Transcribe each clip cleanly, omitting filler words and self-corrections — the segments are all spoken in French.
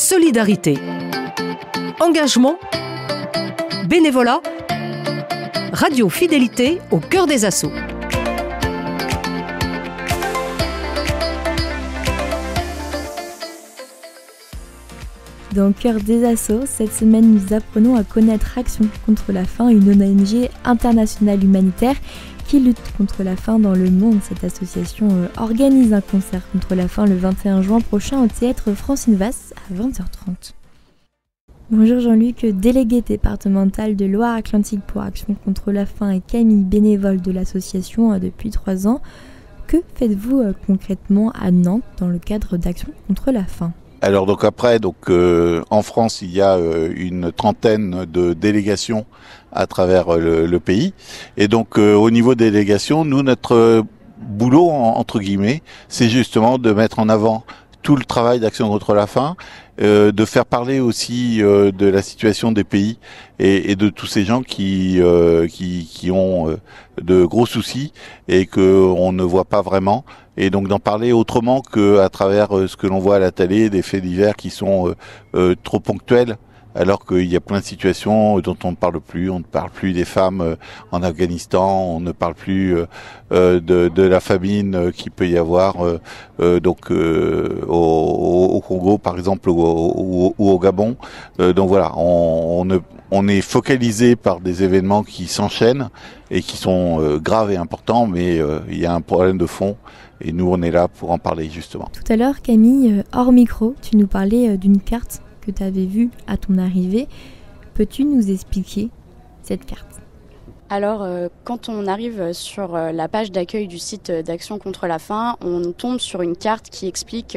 solidarité, engagement, bénévolat, Radio Fidélité au cœur des assauts. Dans le cœur des assauts, cette semaine, nous apprenons à connaître Action contre la faim, une ONG internationale humanitaire qui lutte contre la faim dans le monde. Cette association organise un concert contre la faim le 21 juin prochain au théâtre Francine Vasse à 20h30. Bonjour Jean-Luc, délégué départemental de Loire-Atlantique pour Action contre la faim et Camille, bénévole de l'association depuis 3 ans. Que faites-vous concrètement à Nantes dans le cadre d'Action contre la faim ? Alors en France, il y a une trentaine de délégations à travers le pays. Et donc au niveau des délégations, nous, notre boulot, entre guillemets, c'est justement de mettre en avant tout le travail d'Action contre la faim, de faire parler aussi de la situation des pays et de tous ces gens qui ont de gros soucis et que on ne voit pas vraiment. Et donc d'en parler autrement qu'à travers ce que l'on voit à la télé, des faits divers qui sont trop ponctuels, alors qu'il y a plein de situations dont on ne parle plus. On ne parle plus des femmes en Afghanistan, on ne parle plus de la famine qu'il peut y avoir au Congo par exemple ou au Gabon. Donc voilà, on est focalisé par des événements qui s'enchaînent et qui sont graves et importants, mais il y a un problème de fond. Et nous, on est là pour en parler, justement. Tout à l'heure, Camille, hors micro, tu nous parlais d'une carte que tu avais vue à ton arrivée. Peux-tu nous expliquer cette carte ? Alors, quand on arrive sur la page d'accueil du site d'Action contre la faim, on tombe sur une carte qui explique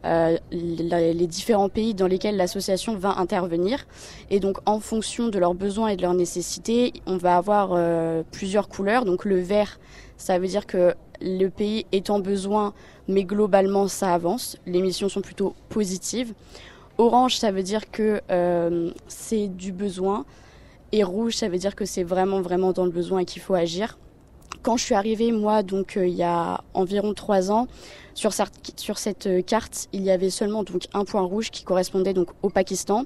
les différents pays dans lesquels l'association va intervenir. Et donc, en fonction de leurs besoins et de leurs nécessités, on va avoir plusieurs couleurs. Donc, le vert, ça veut dire que le pays est en besoin, mais globalement, ça avance. Les missions sont plutôt positives. Orange, ça veut dire que c'est du besoin. Et rouge, ça veut dire que c'est vraiment dans le besoin et qu'il faut agir. Quand je suis arrivée, moi, donc il y a environ 3 ans, sur cette carte, il y avait seulement donc un point rouge qui correspondait donc au Pakistan.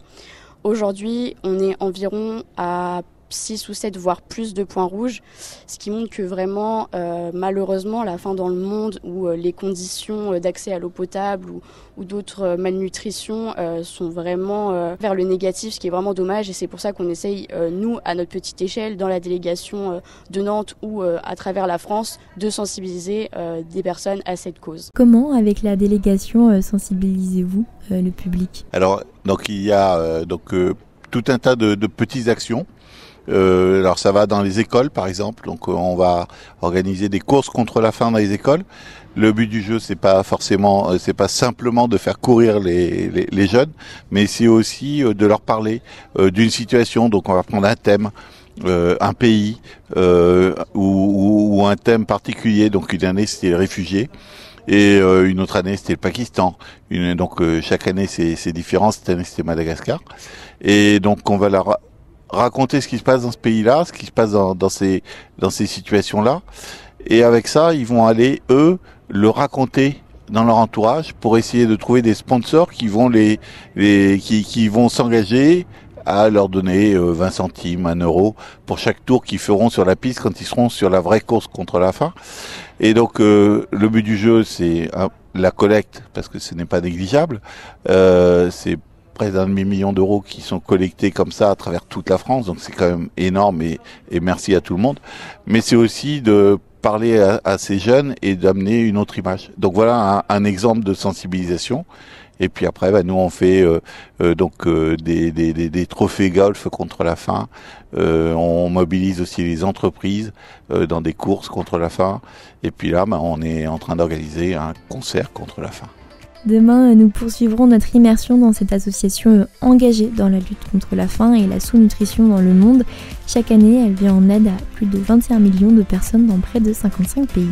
Aujourd'hui, on est environ à 6 ou 7, voire plus de points rouges, ce qui montre que vraiment, malheureusement, la faim dans le monde où les conditions d'accès à l'eau potable ou d'autres malnutritions sont vraiment vers le négatif, ce qui est vraiment dommage. Et c'est pour ça qu'on essaye, nous, à notre petite échelle, dans la délégation de Nantes ou à travers la France, de sensibiliser des personnes à cette cause. Comment, avec la délégation, sensibilisez-vous le public ? Alors, donc il y a tout un tas de petites actions. Alors ça va dans les écoles par exemple, donc on va organiser des courses contre la faim dans les écoles. Le but du jeu c'est pas simplement de faire courir les jeunes, mais c'est aussi de leur parler d'une situation. Donc on va prendre un thème, un pays ou un thème particulier. Donc une année c'était les réfugiés. Et une autre année c'était le Pakistan. Donc chaque année c'est différent. Cette année c'était Madagascar. Et donc on va leur raconter ce qui se passe dans ce pays-là, ce qui se passe dans ces situations-là. Et avec ça, ils vont aller, eux, le raconter dans leur entourage pour essayer de trouver des sponsors qui vont qui vont s'engager à leur donner 20 centimes, 1 euro pour chaque tour qu'ils feront sur la piste quand ils seront sur la vraie course contre la faim. Et donc, le but du jeu, c'est la collecte, parce que ce n'est pas négligeable. C'est près d'1 demi-million d'euros qui sont collectés comme ça à travers toute la France, donc c'est quand même énorme et merci à tout le monde. Mais c'est aussi de parler à ces jeunes et d'amener une autre image. Donc voilà un exemple de sensibilisation. Et puis après, nous on fait des trophées golf contre la faim. On mobilise aussi les entreprises dans des courses contre la faim. Et puis là, on est en train d'organiser un concert contre la faim. Demain, nous poursuivrons notre immersion dans cette association engagée dans la lutte contre la faim et la sous-nutrition dans le monde. Chaque année, elle vient en aide à plus de 21 millions de personnes dans près de 55 pays.